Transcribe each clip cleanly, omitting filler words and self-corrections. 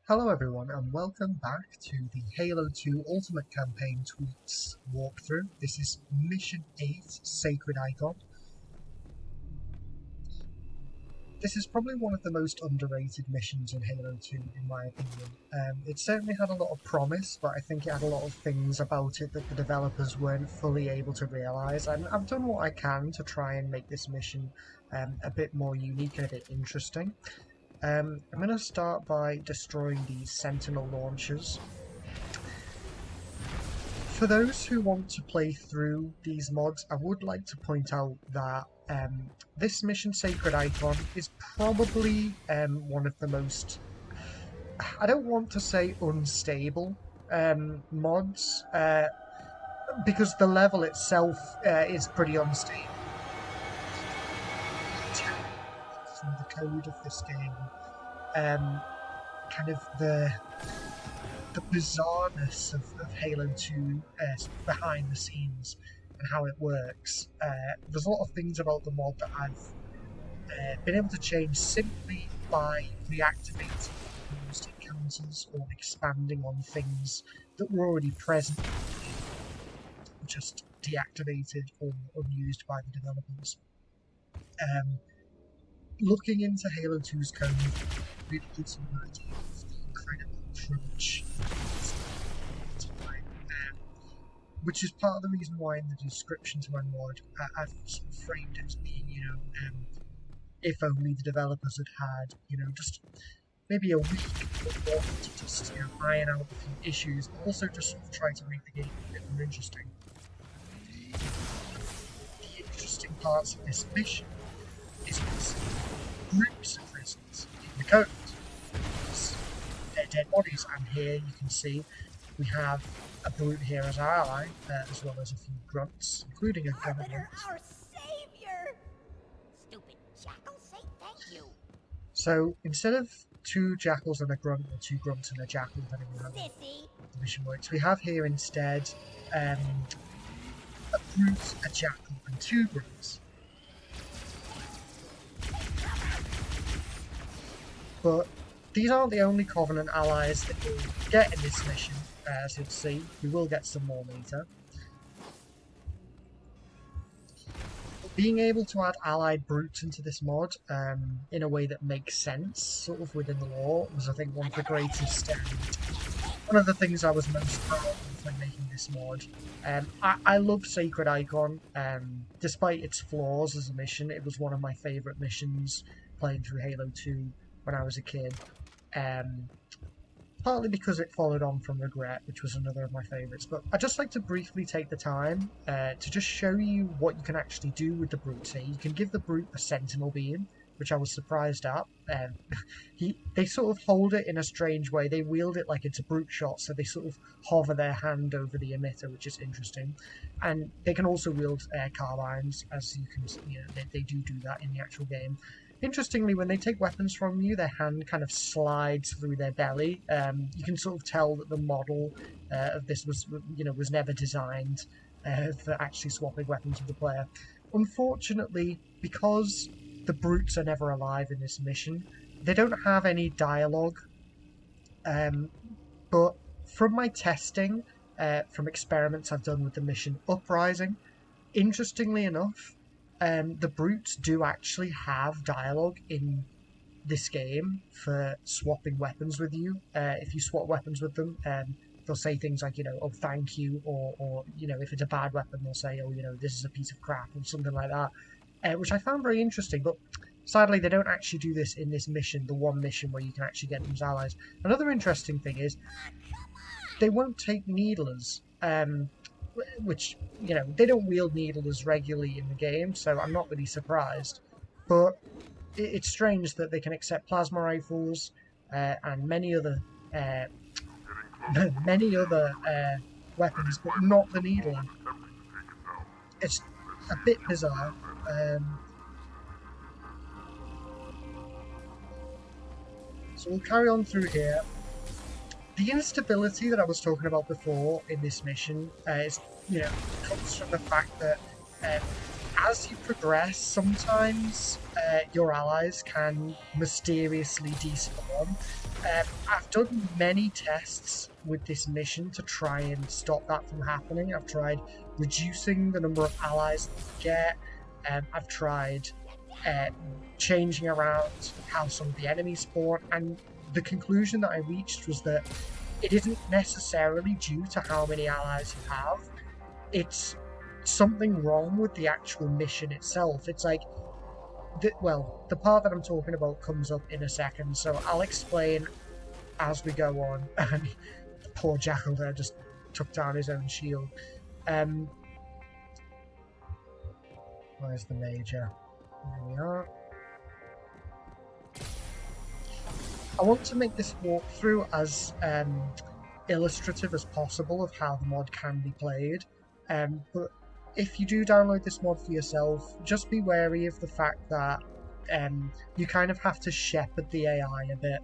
Hello everyone and welcome back to the Halo 2 Ultimate Campaign Tweaks walkthrough. This is Mission 8, Sacred Icon. This is probably one of the most underrated missions in Halo 2 in my opinion. It certainly had a lot of promise, but I think it had a lot of things about it that the developers weren't fully able to realise. And I've done what I can to try and make this mission a bit more unique and a bit interesting. I'm going to start by destroying these Sentinel launchers. For those who want to play through these mods, I would like to point out that this mission, Sacred Icon, is probably one of the most, I don't want to say unstable mods, because the level itself is pretty unstable. From the code of this game, kind of the bizarreness of Halo 2 behind the scenes and how it works. There's a lot of things about the mod that I've been able to change simply by reactivating used encounters or expanding on things that were already present, just deactivated or unused by the developers. Looking into Halo 2's code really gives me an idea of the incredible crunch, which is part of the reason why in the description to my mod I've sort of framed it as being, if only the developers had, just maybe a week or more to just, iron out a few issues, but also just sort of try to make the game a bit more interesting. The interesting parts of this mission is groups of prisoners in the code. They're dead bodies, and here you can see we have a brute here as our ally, as well as a few grunts, including a grunt. Our savior! Stupid jackal, say thank you. So instead of two jackals and a grunt, or two grunts and a jackal, depending on how the mission works, we have here instead a brute, a jackal, and two grunts. But these aren't the only Covenant allies that you'll get in this mission, as you'll see. We will get some more later. Being able to add allied brutes into this mod in a way that makes sense, sort of within the lore, was I think one of the greatest, one of the things I was most proud of when making this mod. I love Sacred Icon. Despite its flaws as a mission, it was one of my favourite missions playing through Halo 2 when I was a kid. Partly because it followed on from Regret, which was another of my favourites. But I'd just like to briefly take the time to just show you what you can actually do with the brutes here. You can give the brute a sentinel beam, which I was surprised at. They sort of hold it in a strange way. They wield it like it's a brute shot, so they sort of hover their hand over the emitter, which is interesting. And they can also wield carbines, as you can see. They do that in the actual game. Interestingly, when they take weapons from you, their hand kind of slides through their belly. You can sort of tell that the model of this was never designed for actually swapping weapons with the player. Unfortunately, because the brutes are never alive in this mission, they don't have any dialogue. But from my testing, from experiments I've done with the mission Uprising, interestingly enough, the brutes do actually have dialogue in this game for swapping weapons with you. If you swap weapons with them, they'll say things like, oh, thank you, or if it's a bad weapon, they'll say, oh, this is a piece of crap, or something like that, which I found very interesting. But sadly, they don't actually do this in this mission, the one mission where you can actually get them as allies. Another interesting thing is they won't take needlers. Which, they don't wield needlers regularly in the game, so I'm not really surprised. But it's strange that they can accept plasma rifles and many other weapons, but not the needler. It's a bit bizarre. So we'll carry on through here. The instability that I was talking about before in this mission comes from the fact that as you progress, sometimes your allies can mysteriously despawn, I've done many tests with this mission to try and stop that from happening. I've tried reducing the number of allies that you get. I've tried changing around how some of the enemies spawn, and the conclusion that I reached was that it isn't necessarily due to how many allies you have. It's something wrong with the actual mission itself. It's like, the part that I'm talking about comes up in a second, so I'll explain as we go on. And the poor Jackal there just took down his own shield. Where's the Major? There we are. I want to make this walkthrough as illustrative as possible of how the mod can be played. But if you do download this mod for yourself, just be wary of the fact that you kind of have to shepherd the AI a bit.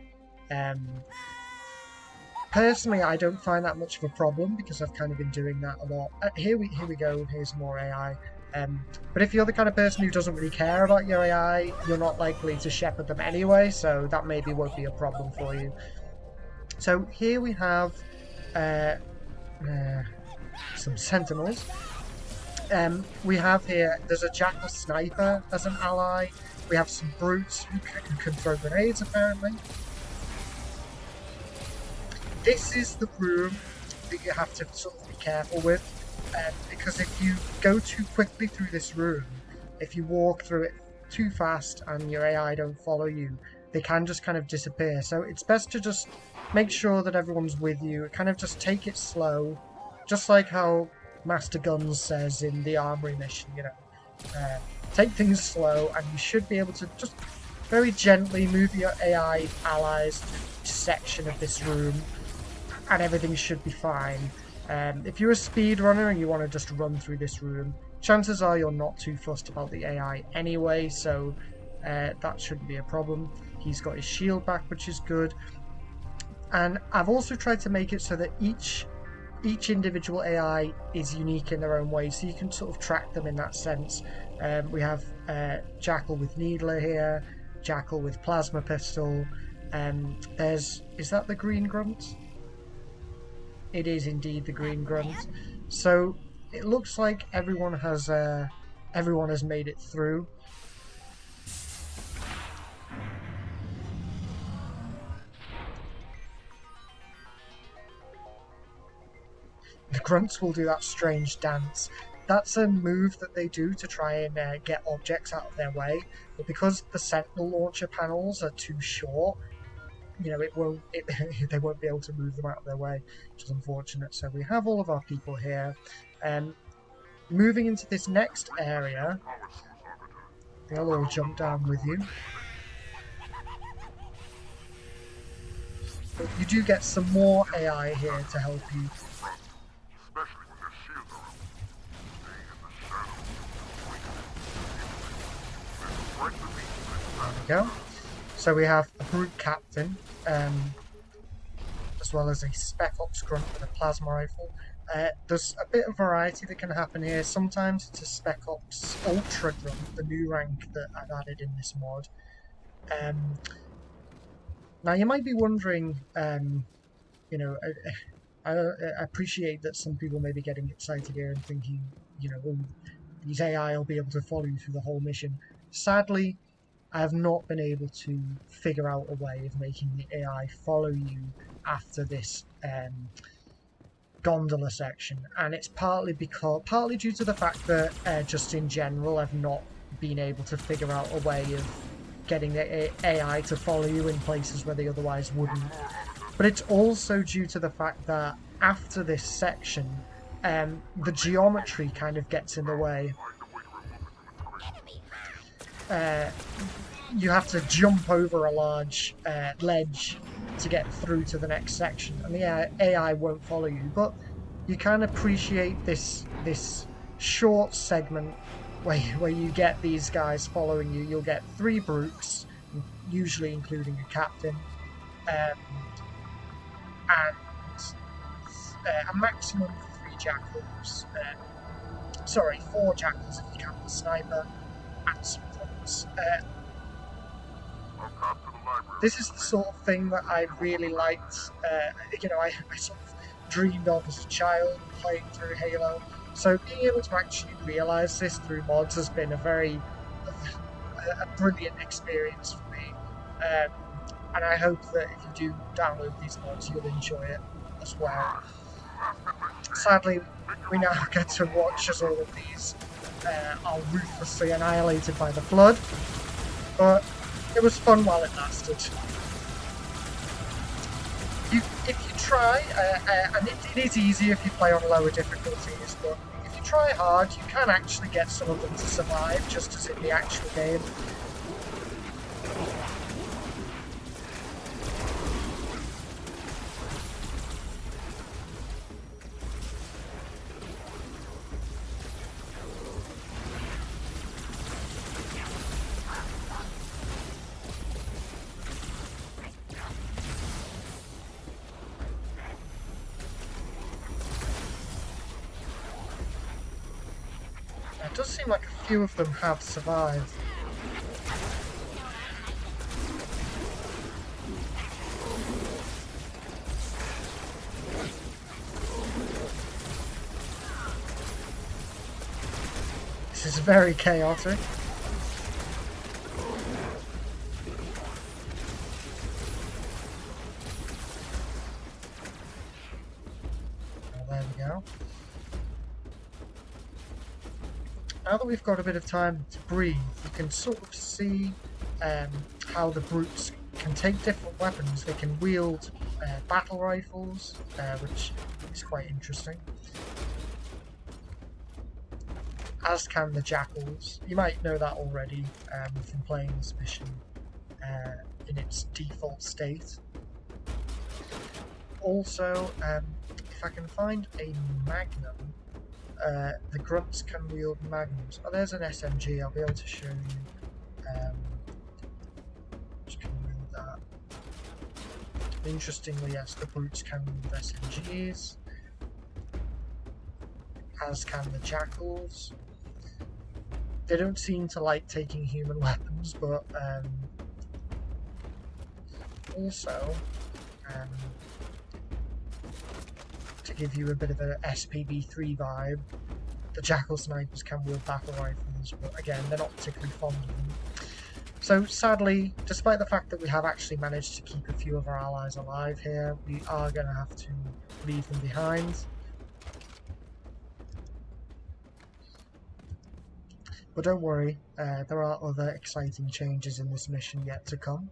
Personally, I don't find that much of a problem because I've kind of been doing that a lot. Here we go. Here's more AI. But if you're the kind of person who doesn't really care about your AI, you're not likely to shepherd them anyway, so that maybe won't be a problem for you. So here we have some Sentinels. We have here, there's a Jackal Sniper as an ally. We have some Brutes who can throw grenades, apparently. This is the room that you have to sort of be careful with, because if you go too quickly through this room, if you walk through it too fast and your AI don't follow you, they can just kind of disappear. So it's best to just make sure that everyone's with you, kind of just take it slow, just like how Master Guns says in the Armory mission, you know. Take things slow, and you should be able to just very gently move your AI allies to each section of this room, and everything should be fine. If you're a speedrunner and you want to just run through this room, chances are you're not too fussed about the AI anyway, so that shouldn't be a problem. He's got his shield back, which is good. And I've also tried to make it so that each individual AI is unique in their own way, so you can sort of track them in that sense. We have Jackal with Needler here, Jackal with Plasma Pistol. Is that the Green Grunt? It is indeed the Green Grunt. So it looks like everyone has made it through. The Grunts will do that strange dance. That's a move that they do to try and get objects out of their way, but because the Sentinel launcher panels are too short, you know, they won't be able to move them out of their way, which is unfortunate. So we have all of our people here. Moving into this next area, they'll all jump down with you. But you do get some more AI here to help you. There we go. So we have a Brute Captain, as well as a Spec Ops Grunt with a plasma rifle. There's a bit of variety that can happen here. Sometimes it's a Spec Ops Ultra Grunt, the new rank that I've added in this mod. Now you might be wondering, you know, I appreciate that some people may be getting excited here and thinking, you know, oh, these AI will be able to follow you through the whole mission. Sadly, I have not been able to figure out a way of making the AI follow you after this gondola section, and it's partly due to the fact that just in general I've not been able to figure out a way of getting the AI to follow you in places where they otherwise wouldn't. But it's also due to the fact that after this section, the geometry kind of gets in the way. You have to jump over a large ledge to get through to the next section, and the AI won't follow you. But you can appreciate this short segment where you get these guys following you. You'll get 3 Brutes, usually including a captain, and a maximum of 3 Jackals. Sorry, 4 Jackals if you count the sniper, and some Grunts. This is the sort of thing that I really liked. I sort of dreamed of as a child playing through Halo. So being able to actually realise this through mods has been a brilliant experience for me. And I hope that if you do download these mods, you'll enjoy it as well. Sadly, we now get to watch as all of these are ruthlessly annihilated by the Flood, but it was fun while it lasted. If you try, and it is easy if you play on lower difficulties, but if you try hard, you can actually get some of them to survive, just as in the actual game. It does seem like a few of them have survived. This is very chaotic. Oh, there we go. Now that we've got a bit of time to breathe, you can sort of see how the brutes can take different weapons. They can wield battle rifles, which is quite interesting. As can the jackals. You might know that already from playing this mission in its default state. Also, if I can find a magnum, the grunts can wield magnums. Oh, there's an SMG. I'll be able to show you. Which can wield that. Interestingly, yes, the brutes can wield SMGs, as can the jackals. They don't seem to like taking human weapons, but also, to give you a bit of an SPB3 vibe, the jackal snipers can wield battle rifles, but again, they're not particularly fond of them. So sadly, despite the fact that we have actually managed to keep a few of our allies alive here, we are going to have to leave them behind. But don't worry, there are other exciting changes in this mission yet to come.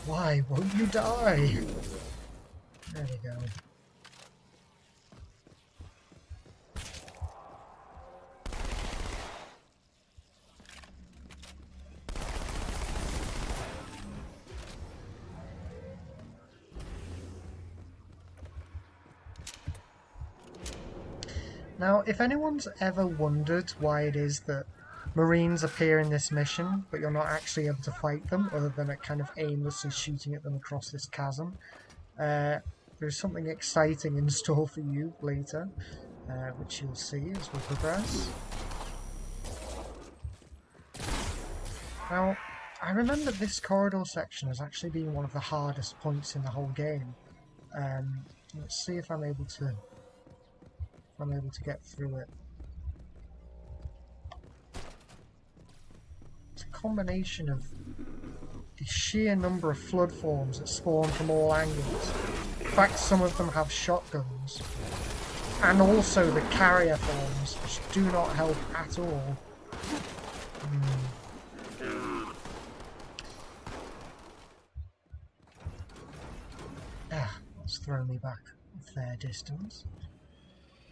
Why won't you die? There we go. Now, if anyone's ever wondered why it is that Marines appear in this mission, but you're not actually able to fight them, other than at kind of aimlessly shooting at them across this chasm, there's something exciting in store for you later, which you'll see as we progress. Now, I remember this corridor section as actually being one of the hardest points in the whole game. Let's see if I'm able to get through it. It's a combination of the sheer number of flood forms that spawn from all angles. In fact, some of them have shotguns. And also the carrier forms, which do not help at all. That's thrown me back a fair distance.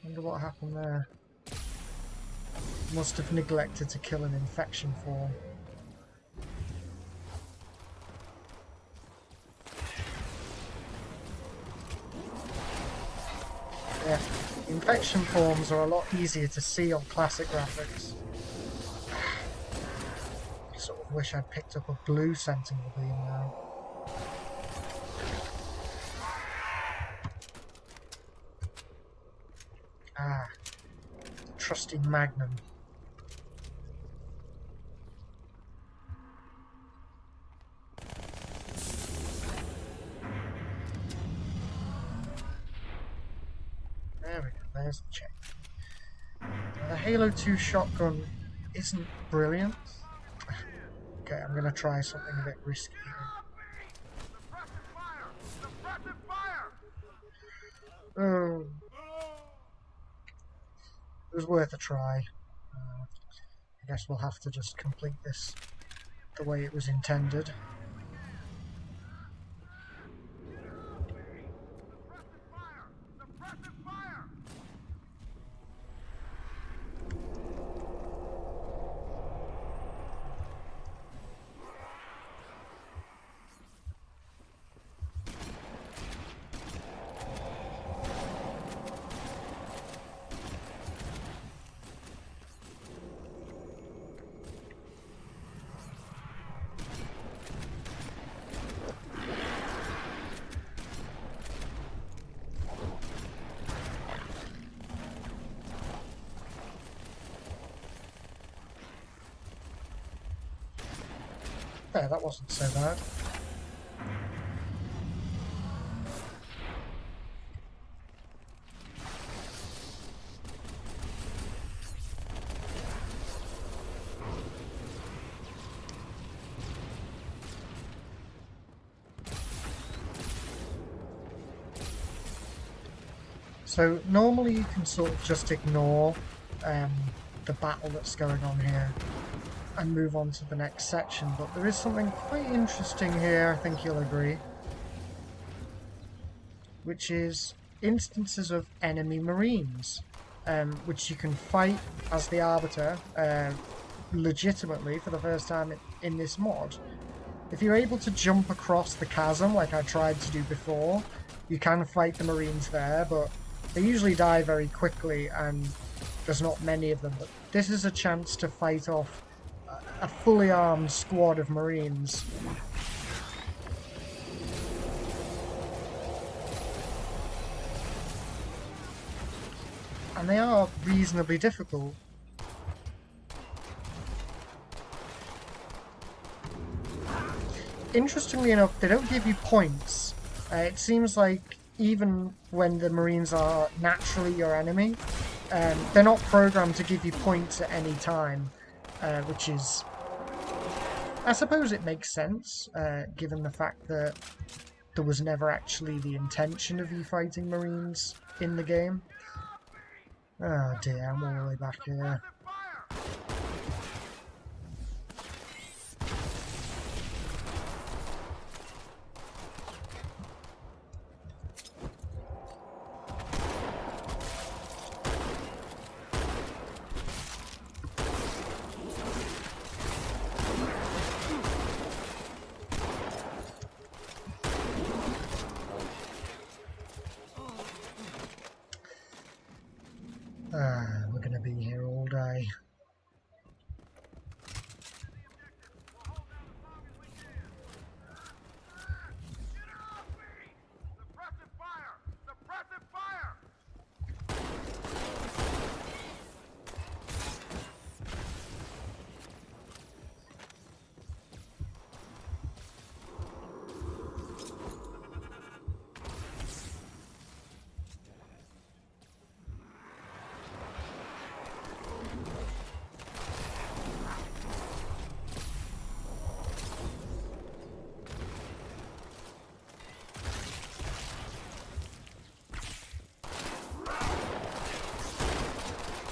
Wonder what happened there. Must have neglected to kill an infection form. Yeah, infection forms are a lot easier to see on classic graphics. I sort of wish I'd picked up a blue sentinel beam now. Ah, trusty Magnum. There we go, there's the check. Now, the Halo 2 shotgun isn't brilliant. Okay, I'm gonna try something a bit risky here. Oh, it was worth a try. I guess we'll have to just complete this the way it was intended. There, that wasn't so bad. So normally you can sort of just ignore the battle that's going on here and move on to the next section, but there is something quite interesting here, I think you'll agree, which is instances of enemy marines, which you can fight as the Arbiter legitimately for the first time in this mod. If you're able to jump across the chasm like I tried to do before, you can fight the marines there, but they usually die very quickly and there's not many of them. But this is a chance to fight off a fully armed squad of marines. And they are reasonably difficult. Interestingly enough, they don't give you points. It seems like even when the marines are naturally your enemy, they're not programmed to give you points at any time, which is... I suppose it makes sense, given the fact that there was never actually the intention of you fighting marines in the game. Oh dear, I'm all the way back here. We're gonna be here all day.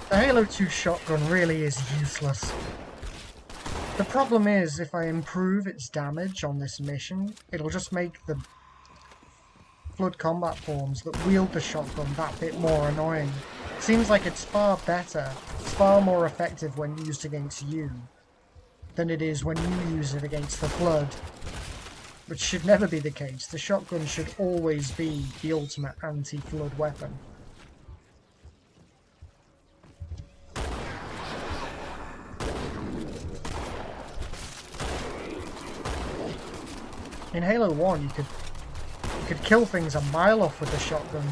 The Halo 2 shotgun really is useless. The problem is, if I improve its damage on this mission, it'll just make the Flood combat forms that wield the shotgun that bit more annoying. It seems like it's far better, it's far more effective when used against you, than it is when you use it against the Flood. Which should never be the case. The shotgun should always be the ultimate anti-Flood weapon. In Halo 1, you could kill things a mile off with a shotgun.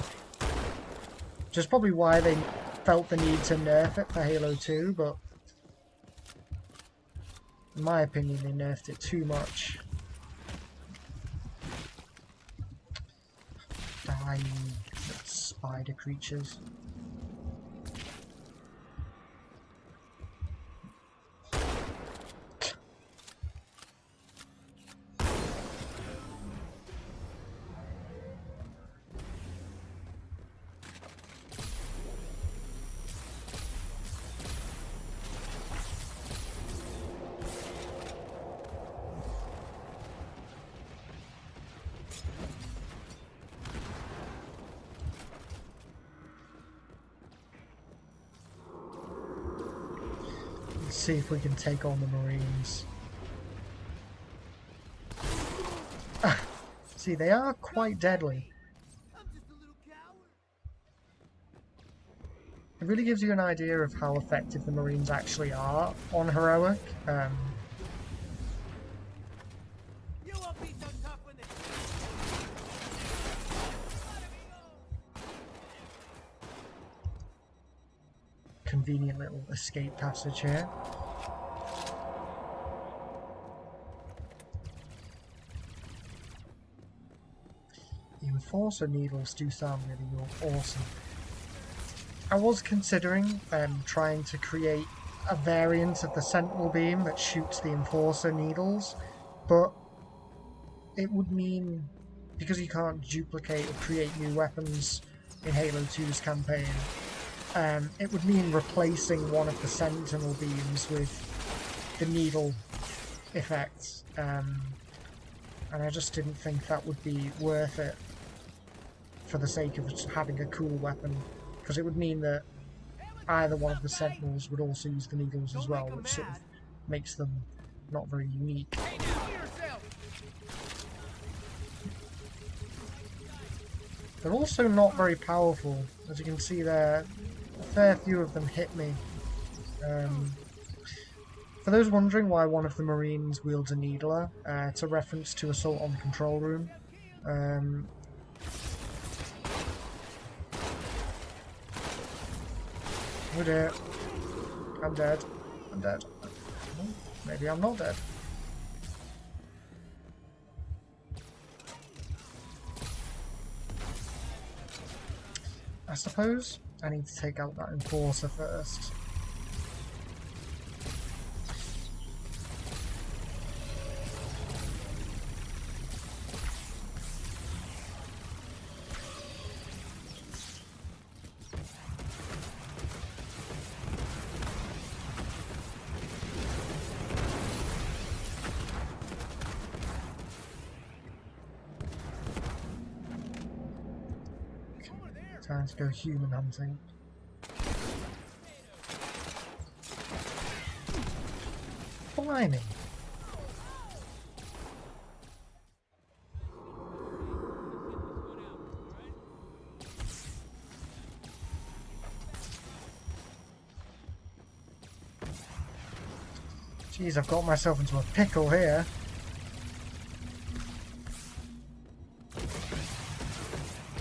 Which is probably why they felt the need to nerf it for Halo 2, but in my opinion, they nerfed it too much. Die, spider creatures. See if we can take on the Marines. See, they are quite deadly. It really gives you an idea of how effective the Marines actually are on Heroic. Convenient little escape passage here. The Enforcer needles do sound really awesome. I was considering trying to create a variant of the Sentinel beam that shoots the Enforcer needles, but it would mean, because you can't duplicate or create new weapons in Halo 2's campaign, it would mean replacing one of the Sentinel beams with the needle effects, and I just didn't think that would be worth it for the sake of just having a cool weapon, because it would mean that either one of the Sentinels would also use the needles as well, which sort of makes them not very unique. They're also not very powerful. As you can see there, a fair few of them hit me. For those wondering why one of the Marines wields a needler, it's a reference to Assault on the Control Room. Oh dear. I'm dead. I'm dead. Oh, maybe I'm not dead. I suppose I need to take out that Enforcer first. Time to go human hunting. Blimey. Jeez, I've got myself into a pickle here.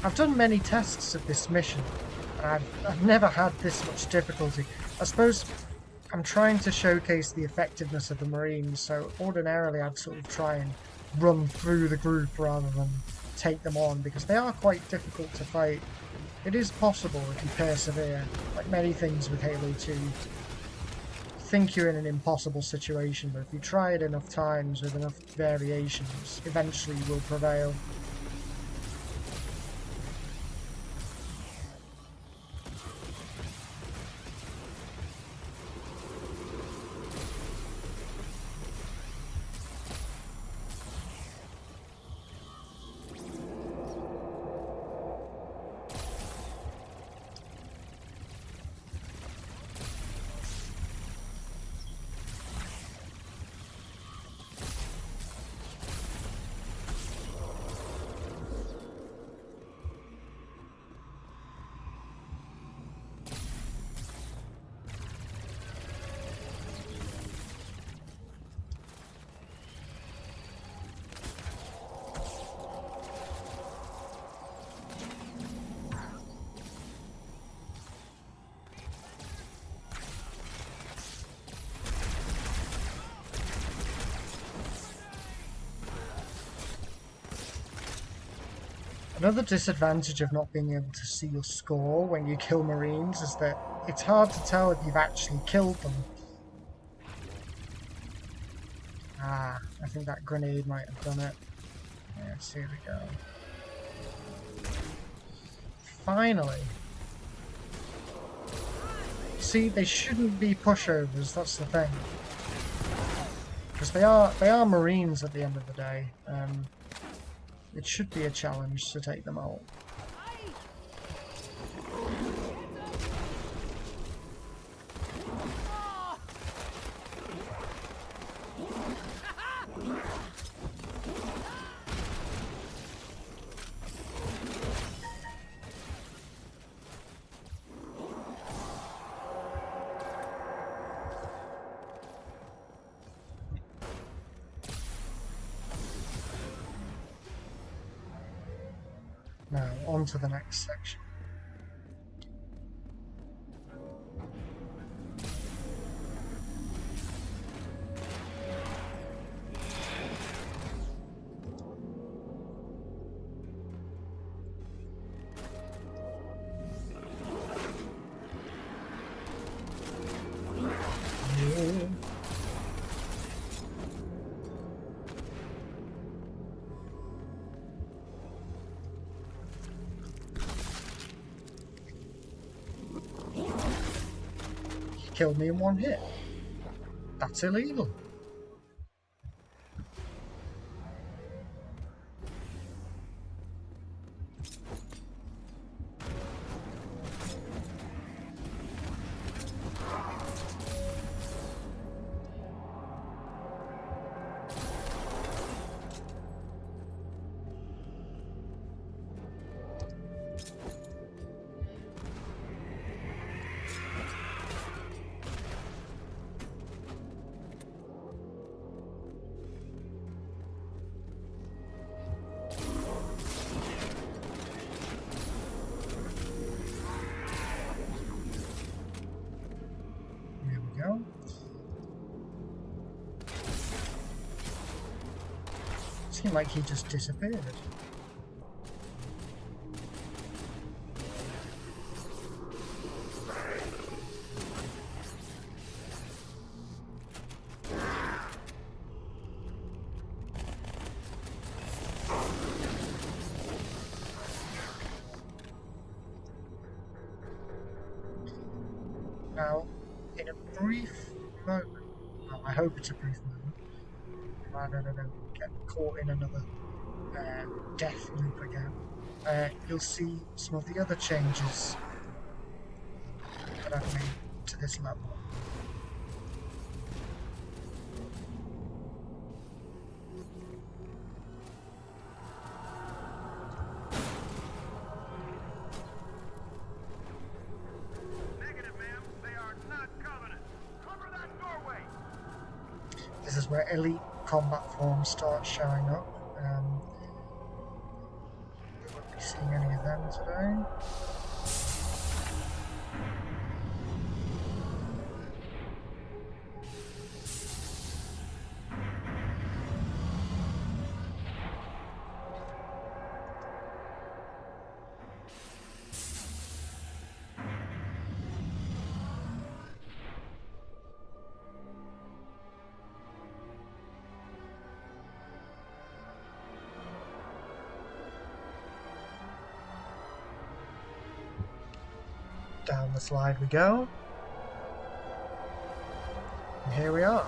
I've done many tests of this mission, and I've never had this much difficulty. I suppose I'm trying to showcase the effectiveness of the Marines, so ordinarily I'd sort of try and run through the group rather than take them on, because they are quite difficult to fight. It is possible if you persevere, like many things with Halo 2. You think you're in an impossible situation, but if you try it enough times with enough variations, eventually you will prevail. Another disadvantage of not being able to see your score when you kill Marines is that it's hard to tell if you've actually killed them. Ah, I think that grenade might have done it. Yes, here we go. Finally. See, they shouldn't be pushovers, that's the thing. Because they are Marines at the end of the day. It should be a challenge to take them out. Now, on to the next section. Killed me in one hit. That's illegal. Here we go. Seemed like he just disappeared. Now, in a brief moment, well, I hope it's a brief moment, rather than get caught in another death loop again, you'll see some of the other changes that I've made to this level. This is where elite combat forms start showing up. We won't be seeing any of them today. Down the slide we go. And here we are.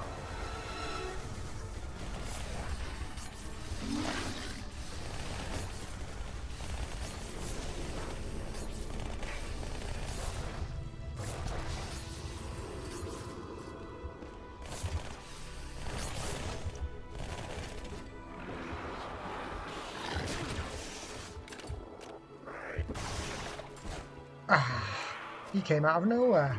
Ah, he came out of nowhere.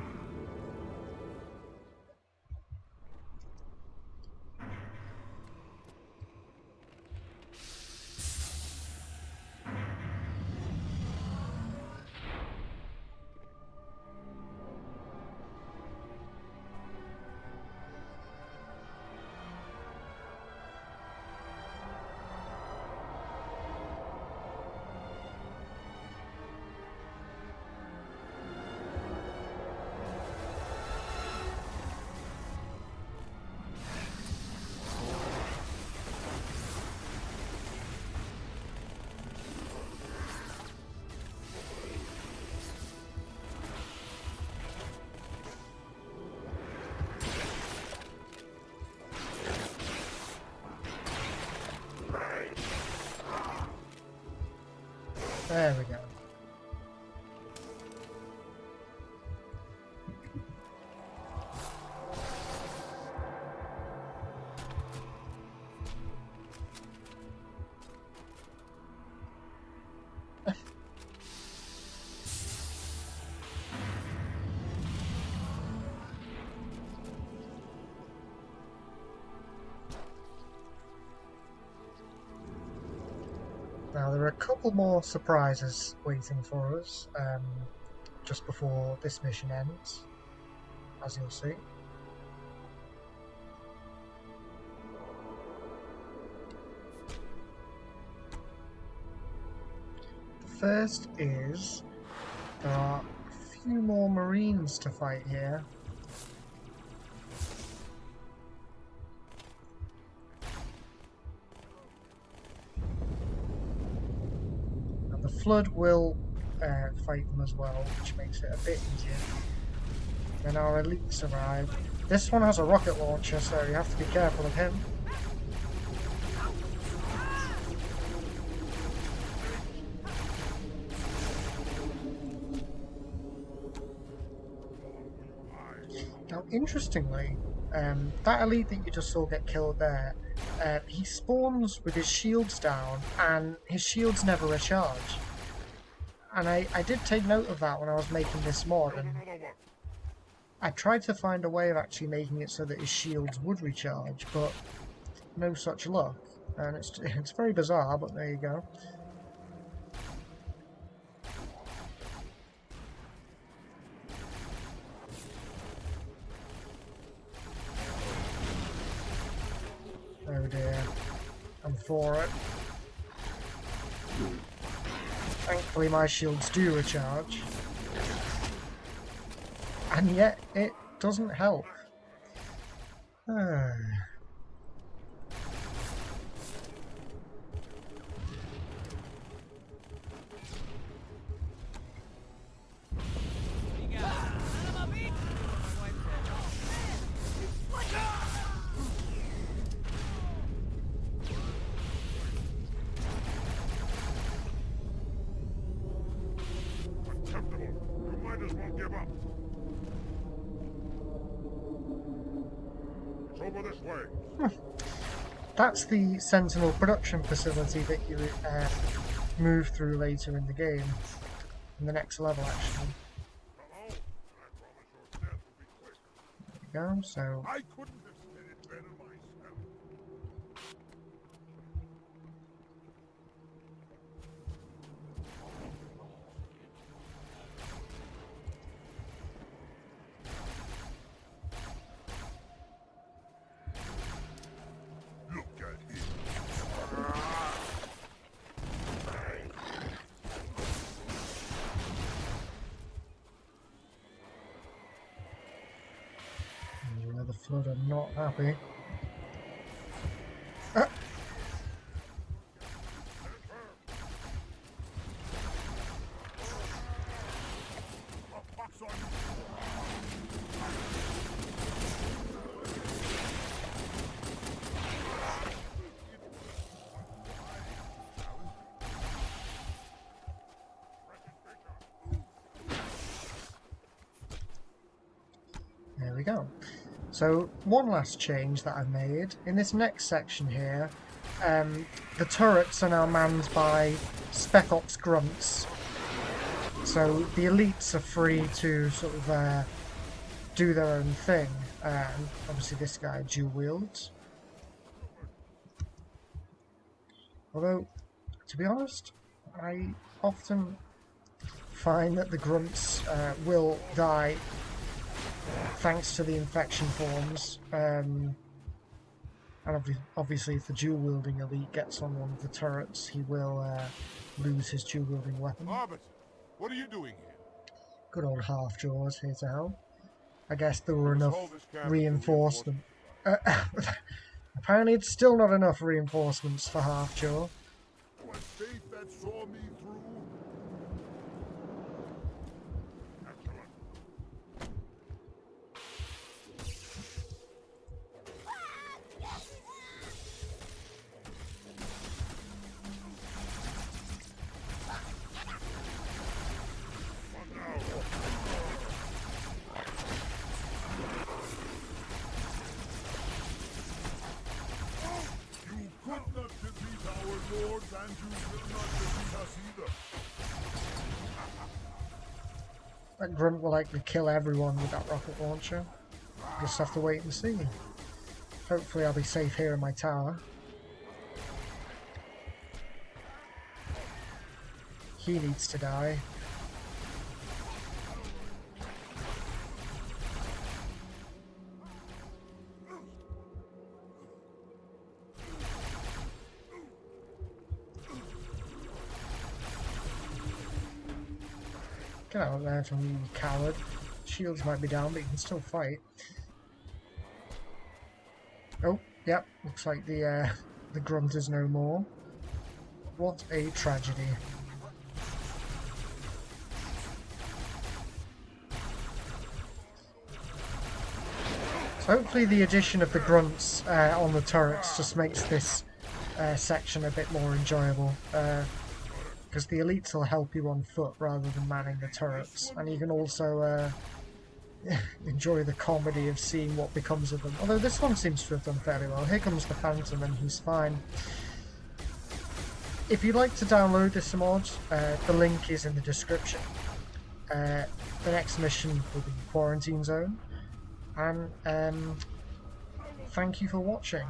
There we go. Now, there are a couple more surprises waiting for us just before this mission ends, as you'll see. The first is there are a few more Marines to fight here. The Flood will fight them as well, which makes it a bit easier. Then our elites arrive. This one has a rocket launcher, so you have to be careful of him. Now, interestingly, that elite that you just saw get killed there, he spawns with his shields down, and his shields never recharge. And I did take note of that when I was making this mod, and I tried to find a way of actually making it so that his shields would recharge, but no such luck. And it's very bizarre, but there you go. Oh dear, I'm for it. Thankfully my shields do recharge. And yet it doesn't help. Over this way. That's the Sentinel production facility that you move through later in the game. In the next level, actually. There we go, so... I couldn't have said it better myself. Look at him. The Flood are not happy. There we go. So one last change that I made in this next section here, the turrets are now manned by Spec Ops grunts. So the elites are free to sort of do their own thing. Obviously this guy dual wields. Although, to be honest, I often find that the grunts will die thanks to the infection forms, and obviously if the dual-wielding elite gets on one of the turrets, he will lose his dual-wielding weapon. Arbiter, what are you doing here? Good old Half-Jaws here to help. I guess there were enough reinforcement. Apparently it's still not enough reinforcements for Half-Jaw. Was faith that saw me through? will not defeat us either. That grunt will likely kill everyone with that rocket launcher. Just have to wait and see. Hopefully I'll be safe here in my tower. He needs to die. Get out of there from you, coward. Shields might be down, but you can still fight. Oh, yep. Looks like the grunt is no more. What a tragedy. So hopefully the addition of the grunts on the turrets just makes this section a bit more enjoyable. Because the elites will help you on foot rather than manning the turrets, and you can also enjoy the comedy of seeing what becomes of them. Although this one seems to have done fairly well. Here comes the Phantom, and he's fine. If you'd like to download this mod, the link is in the description. The next mission will be Quarantine Zone, and thank you for watching.